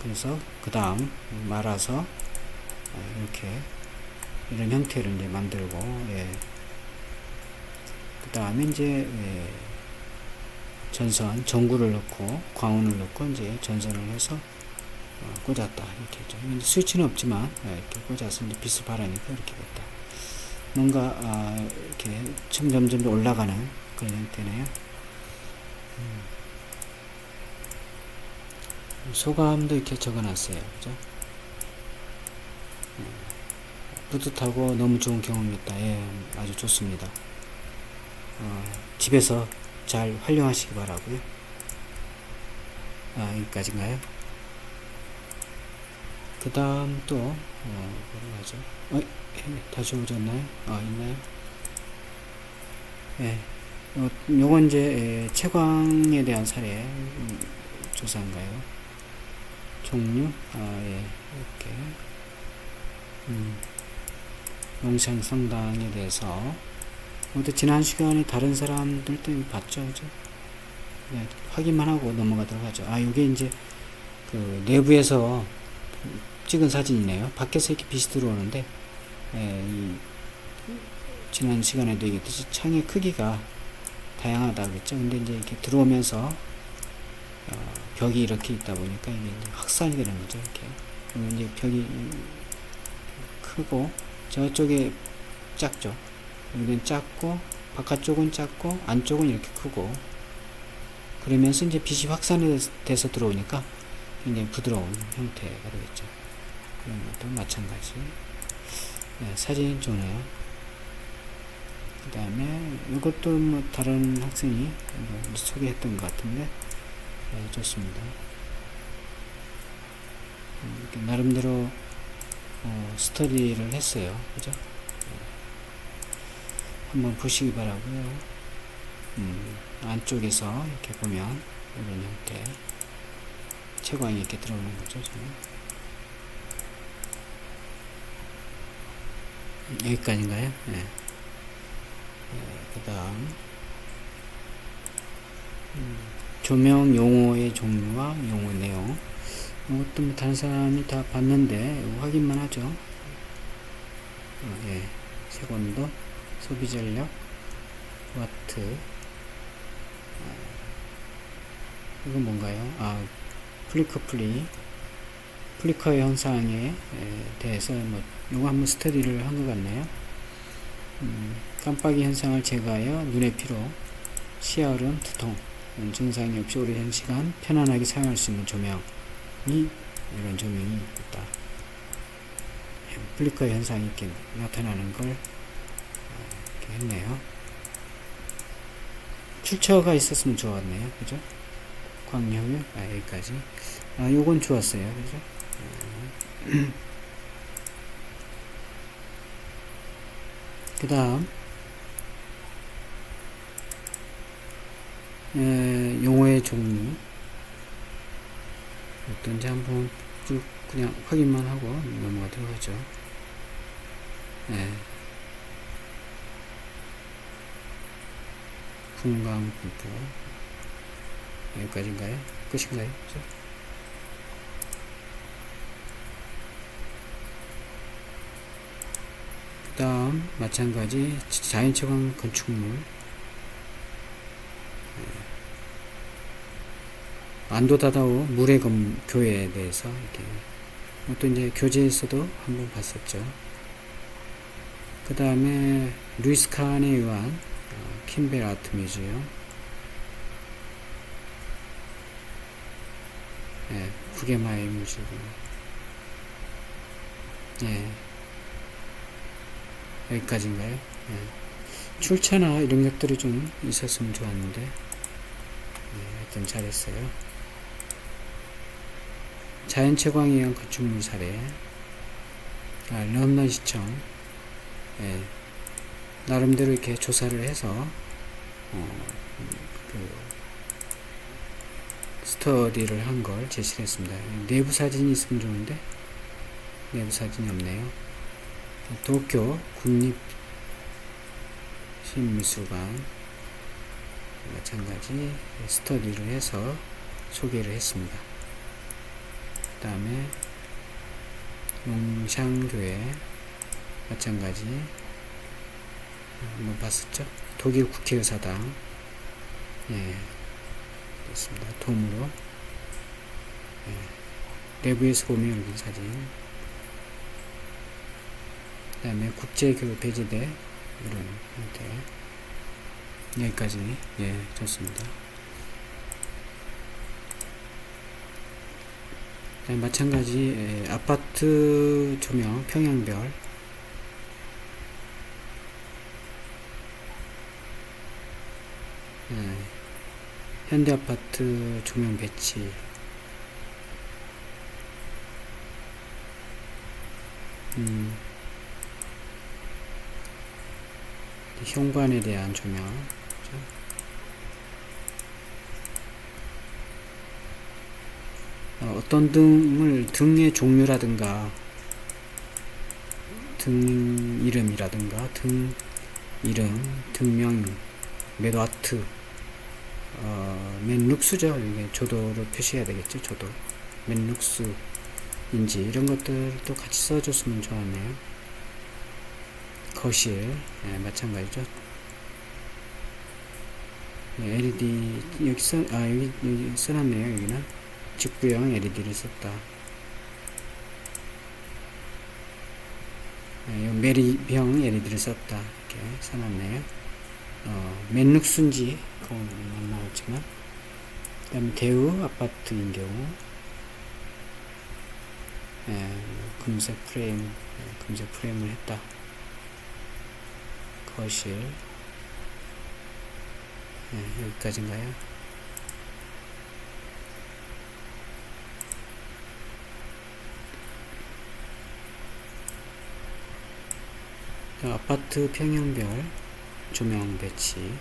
Speaker 1: 그래서 그 다음 말아서 이렇게 이런 형태를 이제 만들고, 그 다음에 이제, 전선, 전구를 넣고, 광원을 넣고, 이제 전선을 해서, 꽂았다. 이렇게 했죠. 스위치는 없지만, 이렇게 꽂아서 이제 빛을 발하니까 이렇게 됐다. 뭔가, 이렇게 점점 올라가는 그런 형태네요. 소감도 이렇게 적어놨어요. 그죠? 뿌듯하고 너무 좋은 경험이었다. 아주 좋습니다. 집에서 잘 활용하시기 바라고요. 여기까지인가요? 그 다음 또 뭐라고 하죠? 다시 오셨나요? 있나요? 요건 이제 채광에 대한 사례 조사인가요? 종류? 이렇게 용산 성당에 대해서 또 지난 시간에 다른 사람들도 봤죠, 그죠? 확인만 하고 넘어가도록 하죠. 이게 이제 그 내부에서 찍은 사진이네요. 밖에서 이렇게 빛이 들어오는데, 지난 시간에도 얘기했듯이 창의 크기가 다양하다 그랬죠. 근데 이제 이렇게 들어오면서 벽이 이렇게 있다 보니까 이게 이제 확산이 되는 거죠. 이렇게 이제 벽이 크고 저쪽에 작죠. 여기는 작고 바깥쪽은 작고 안쪽은 이렇게 크고, 그러면서 이제 빛이 확산이 돼서 들어오니까 굉장히 부드러운 형태가 되겠죠. 그런 것도 마찬가지. 사진 좋네요. 그 다음에 이것도 뭐 다른 학생이 소개했던 것 같은데, 좋습니다. 나름대로 스터디를 했어요. 그죠? 한번 보시기 바라고요. 안쪽에서 이렇게 보면 이런 형태 채광이 이렇게 들어오는 거죠. 저는. 여기까지인가요? 그 다음 조명 용어의 종류와 용어 내용, 이것도 뭐 다른 사람이 다 봤는데 확인만 하죠. 세곤도, 소비 전력, 와트, 이건 뭔가요? 플리커 현상에 대해서 뭐 요거 한번 스터디를 한 것 같네요. 깜빡이 현상을 제거하여 눈의 피로, 시야흐름, 두통 증상이 없이 오랜 시간 편안하게 사용할 수 있는 조명이, 이런 조명이 있다. 플리커 현상이 이렇게 나타나는 걸 이렇게 했네요. 출처가 있었으면 좋았네요. 그죠? 광효율, 여기까지. 요건 좋았어요. 그죠? 그 다음, 용어의 종류. 어떤지 한번 쭉 그냥 확인만 하고 넘어가도록 하죠. 분광, 분포. 여기까지인가요? 끝인가요? 그죠? 그 다음, 마찬가지, 자연채광 건축물. 안도다다오 물의 교회에 대해서 이렇게 또 이제 교재에서도 한번 봤었죠. 그 다음에 루이스 칸에 의한 킴벨 아트 뮤지엄, 구게마의 뮤지엄, 여기까지인가요? 출처나 이런 것들이 좀 있었으면 좋았는데, 하여튼 잘했어요. 자연채광에 의한 건축물 사례, 런던 시청, 나름대로 이렇게 조사를 해서 스터디를 한 걸 제시를 했습니다. 내부 사진이 있으면 좋은데 내부 사진이 없네요. 도쿄 국립시민미술관 마찬가지 스터디를 해서 소개를 했습니다. 그 다음에 용샹교회 마찬가지 한번 봤었죠. 독일 국회의사당 됐습니다. 돔으로 내부에서 보면 이런 사진, 그 다음에 국제교류 배제대 이런 형태. 여기까지 좋습니다. 마찬가지 아파트 조명 평형별, 현대아파트 조명 배치, 현관에 대한 조명, 어떤 등의 종류라든가 등 이름이라든가 등 이름, 등명, 매도아트, 맨룩스죠. 이게 조도로 표시해야 되겠죠. 조도, 맨룩스인지 이런 것들도 같이 써줬으면 좋았네요. 거실, 마찬가지죠. LED 여기 써놨네요. 여기는 직구형 LED를 썼다. 메리형 LED를 썼다. 이렇게 써놨네요. 맨룩스인지 그건 안 나왔지만, 그 다음에 대우 아파트인 경우 금색 프레임을 했다. 거실 여기까지인가요? 아파트 평형별 조명 배치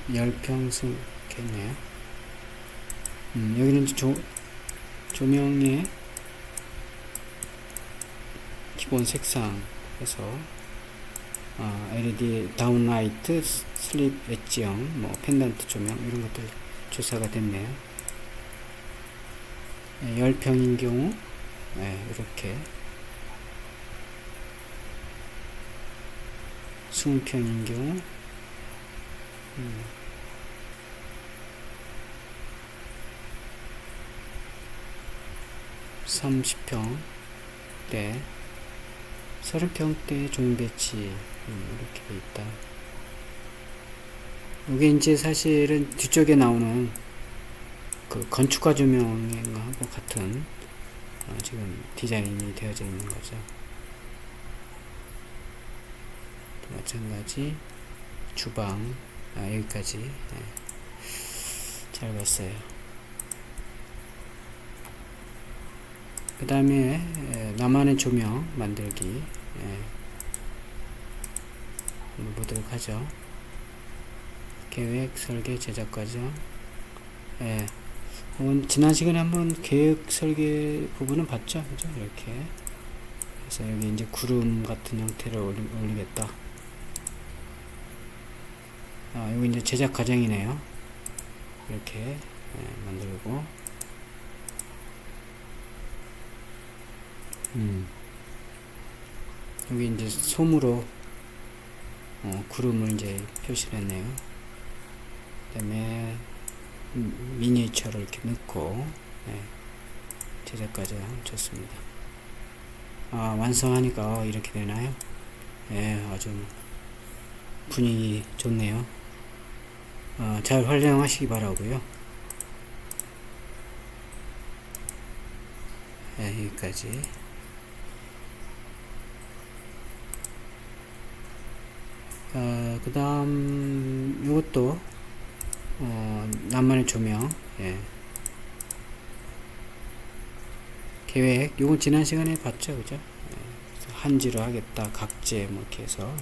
Speaker 1: 10평승 겠네요. 여기는 조명의 기본 색상 해서 LED 다운라이트, 슬립 엣지형, 펜던트 조명 이런 것들 조사가 됐네요. 10평인 경우 이렇게, 20평인 경우 30평대, 30평대 조명 배치 이렇게 돼 있다. 이게 이제 사실은 뒤쪽에 나오는 그 건축가 조명하고 같은 지금 디자인이 되어져 있는 거죠. 마찬가지 주방 여기까지 잘 봤어요. 그 다음에 나만의 조명 만들기 한번 보도록 하죠. 계획, 설계, 제작 과정. 지난 시간에 한번 계획, 설계 부분은 봤죠, 그죠? 이렇게. 그래서 여기 이제 구름 같은 형태를 올리겠다. 여기 이제 제작 과정이네요. 이렇게 만들고. 여기 이제 솜으로 구름을 이제 표시를 했네요. 그 다음에 미니어처를 이렇게 넣고 제작까지 좋습니다. 완성하니까 이렇게 되나요? 아주 분위기 좋네요. 잘 활용하시기 바라고요. 여기까지. 그 다음 이것도 나만의 조명 계획, 요건 지난 시간에 봤죠, 그죠? 한지로 하겠다, 각재 이렇게 해서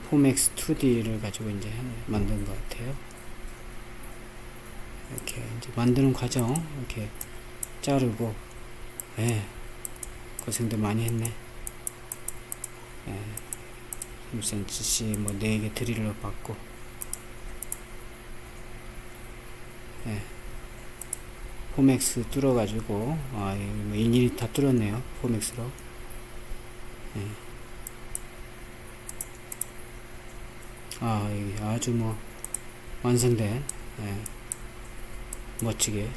Speaker 1: 포맥스 2D를 가지고 이제 만든 것 같아요. 이렇게 이제 만드는 과정 이렇게 자르고 고생도 많이 했네. 3cm씩 4개 드릴로 받고 포맥스 뚫어가지고, 뭐 일일이 다 뚫었네요. 포맥스로. 예. 이게 아주 뭐, 완성된, 예. 멋지게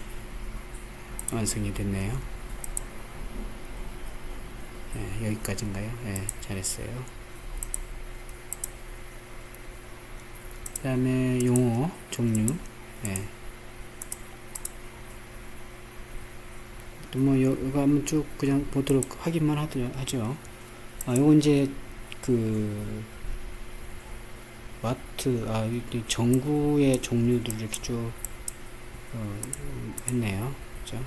Speaker 1: 완성이 됐네요. 예, 여기까지인가요? 예, 잘했어요. 그 다음에 용어 종류. 예. 또 뭐 이거 한번 쭉 그냥 보도록 하기만 하죠. 요건 이제 그 마트 이 전구의 종류들을 이렇게 쭉 했네요. 그죠?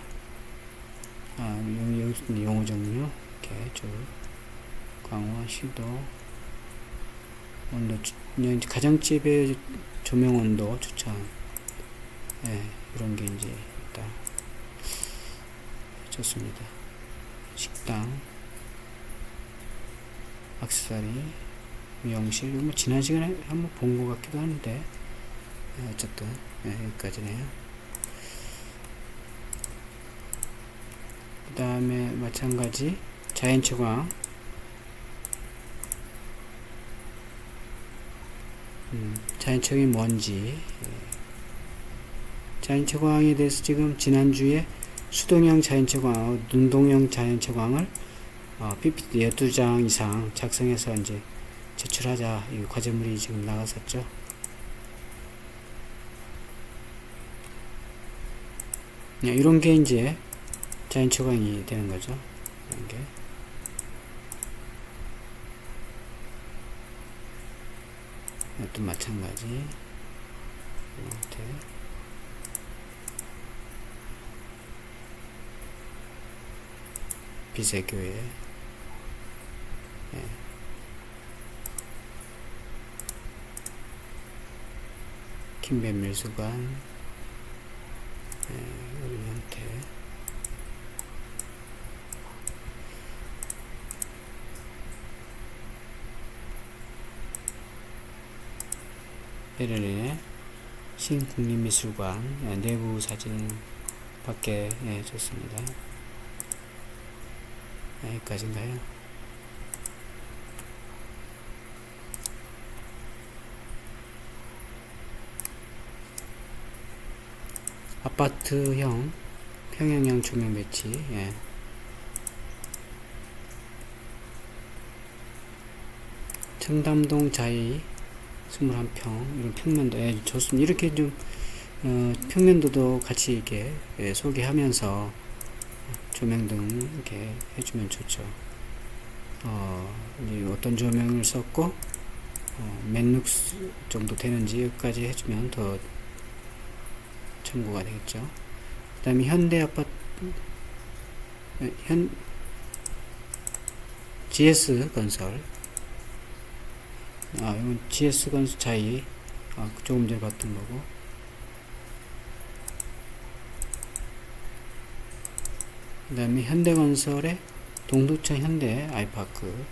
Speaker 1: 여기 용어 종류 이렇게 쭉 강화 시도 온도 가정집의 조명 온도 추천. 예, 이런 게 이제 있다. 좋습니다. 식당, 액세서리, 미용실, 뭐 지난 시간에 한번 본 것 같기도 하는데, 어쨌든 여기까지네요. 그 다음에 마찬가지 자연채광, 자연채광이 뭔지. 자연채광에 대해서 지금 지난주에 수동형 자연채광, 능동형 자연채광을 PPT 12장 이상 작성해서 이제 제출하자, 이 과제물이 지금 나갔었죠. 이런 게 이제 자연채광이 되는 거죠. 이런 게. 또 마찬가지. 이렇게. 비세교회, 예. 김배밀수관, 우리한테 베를린의 신국립미술관 내부 사진 밖에 좋습니다. 여기까지인가요? 아파트형 평형형 조명 배치. 예. 청담동 자이 21평 이런 평면도 좋습니다. 이렇게 좀 평면도도 같이 이렇게 소개하면서 조명등 이렇게 해주면 좋죠. 이제 어떤 조명을 썼고 몇 룩스 정도 되는지 여기까지 해주면 더 참고가 되겠죠. 그 다음에 현대 아파트 GS 건설, 이건 GS 건설 자이, 조금 전에 봤던 거고. 그 다음에 현대건설의 동두천 현대 아이파크,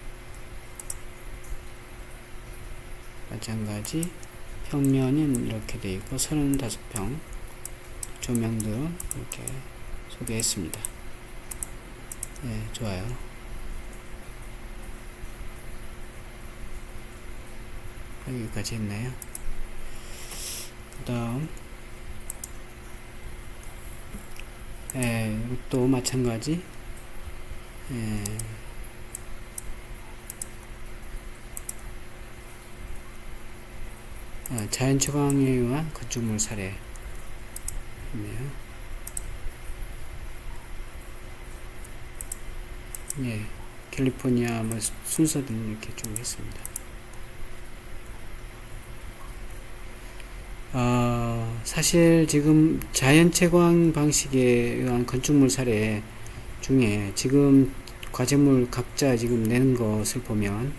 Speaker 1: 마찬가지 평면은 이렇게 되어 있고 35평 조명들 이렇게 소개했습니다. 네, 좋아요. 여기까지 했나요? 그 다음 또 마찬가지 자연초강에 의한 건축물 사례 있네요. 예, 캘리포니아 뭐 순서들 이렇게 쭉 했습니다. 사실 지금 자연채광 방식에 의한 건축물 사례 중에 지금 과제물 각자 지금 내는 것을 보면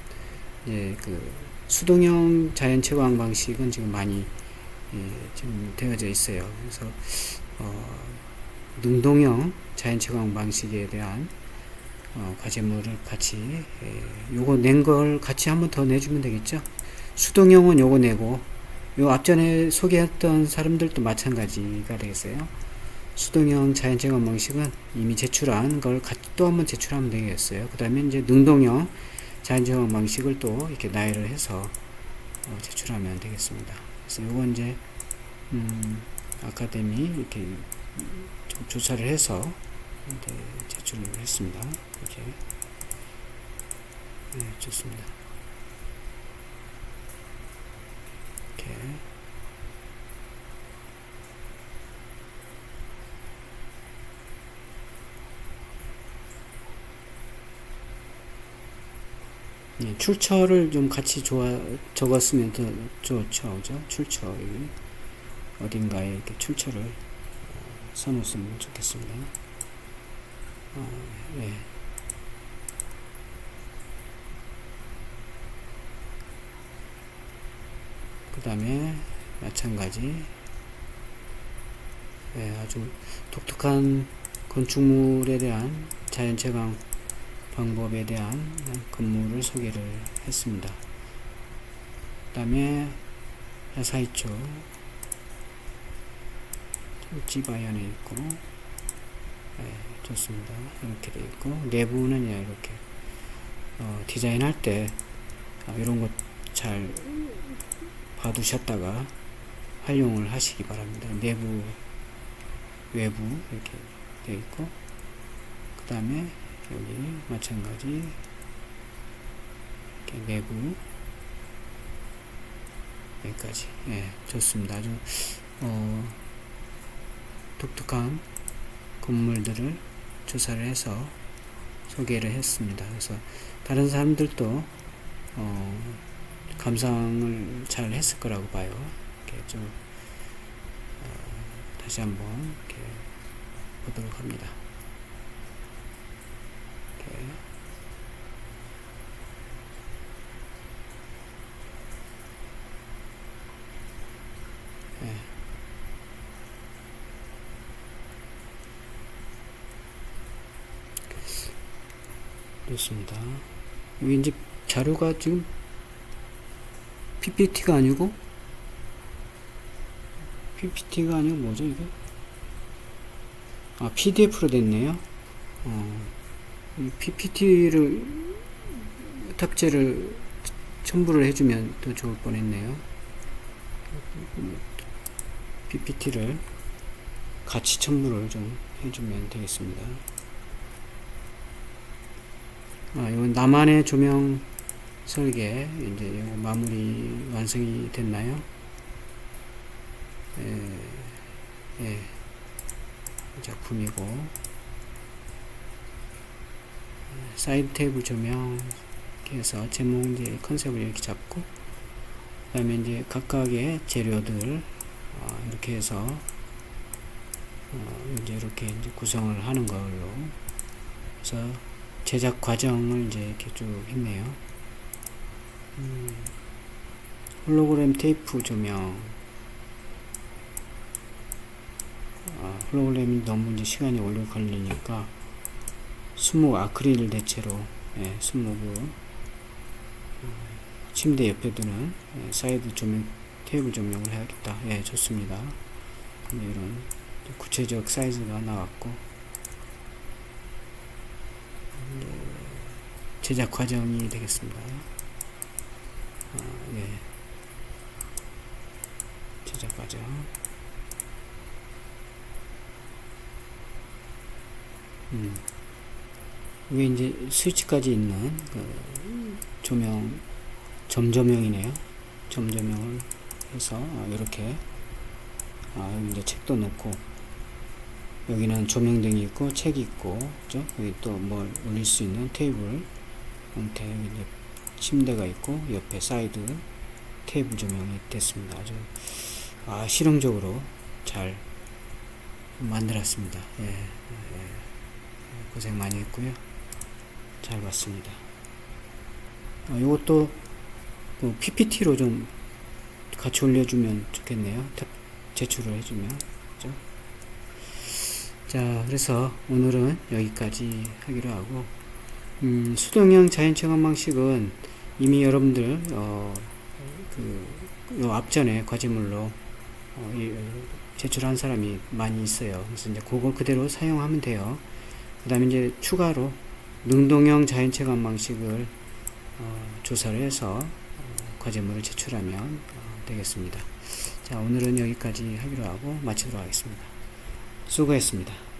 Speaker 1: 그 수동형 자연채광 방식은 지금 많이 지금 되어져 있어요. 그래서 능동형 자연채광 방식에 대한 과제물을 같이 요거 낸 걸 같이 한번 더 내주면 되겠죠. 수동형은 요거 내고 요 앞전에 소개했던 사람들도 마찬가지가 되겠어요. 수동형 자연체감 방식은 이미 제출한 걸 또 한번 제출하면 되겠어요. 그 다음에 이제 능동형 자연체감 방식을 또 이렇게 나열을 해서 제출하면 되겠습니다. 그래서 요건 이제 아카데미 이렇게 좀 조사를 해서 제출을 했습니다. 이렇게. 네, 좋습니다. 이렇게. 네, 출처를 좀 같이 적었으면 더 좋죠. 그죠? 출처. 어딘가에 이렇게 출처를 써놓으면 좋겠습니다. 예. 그 다음에 마찬가지 아주 독특한 건축물에 대한 자연채광 방법에 대한 건물을 소개를 했습니다. 그 다음에 야사이초 찌바이안에 있고 좋습니다. 이렇게 되어 있고 내부는 이렇게 디자인할 때 이런 것 잘 봐두셨다가 활용을 하시기 바랍니다. 내부 외부 이렇게 되어 있고 그 다음에 여기 마찬가지 이렇게 내부 여기까지 좋습니다. 아주 독특한 건물들을 조사를 해서 소개를 했습니다. 그래서 다른 사람들도 감상을 잘 했을 거라고 봐요. 이렇게 좀 다시 한번 이렇게 보도록 합니다. 이렇게. 좋습니다. 여기 이제 자료가 지금 PPT가 아니고 뭐죠 이게? PDF로 됐네요. PPT를 탑재를 첨부를 해주면 더 좋을 뻔했네요. PPT를 같이 첨부를 좀 해주면 되겠습니다. 이건 나만의 조명 설계 이제 이거 마무리 완성이 됐나요? 작품이고 사이드 테이블 조명 이렇게 해서 제목 이제 컨셉을 이렇게 잡고 그 다음에 이제 각각의 재료들 이렇게 해서 이제 이렇게 이제 구성을 하는 걸로 그래서 제작 과정을 이제 이렇게 쭉 했네요. 홀로그램 테이프 조명 홀로그램이 너무 이제 시간이 오래 걸리니까 스모그 아크릴 대체로 스모그 침대 옆에 두는 사이드 조명 테이블 조명을 해야겠다. 좋습니다. 이런 구체적 사이즈가 나왔고 제작 과정이 되겠습니다. 제작 과정. 이게 이제 스위치까지 있는 그 조명, 점조명이네요. 점조명을 해서 이렇게 여기 이제 책도 놓고 여기는 조명등이 있고 책이 있고 그죠? 여기 또 뭘 올릴 수 있는 테이블 형태 여기 이제 침대가 있고 옆에 사이드 테이블 조명이 됐습니다. 아주 실용적으로 잘 만들었습니다. 고생 많이 했고요. 잘 봤습니다. 이것도 PPT로 좀 같이 올려주면 좋겠네요. 제출을 해주면. 그죠? 자, 그래서 오늘은 여기까지 하기로 하고, 수동형 자연체감 방식은 이미 여러분들, 요 앞전에 과제물로 제출한 사람이 많이 있어요. 그래서 이제 그거 그대로 사용하면 돼요. 그 다음에 이제 추가로 능동형 자연체감 방식을 조사를 해서 과제물을 제출하면 되겠습니다. 자, 오늘은 여기까지 하기로 하고 마치도록 하겠습니다. 수고했습니다.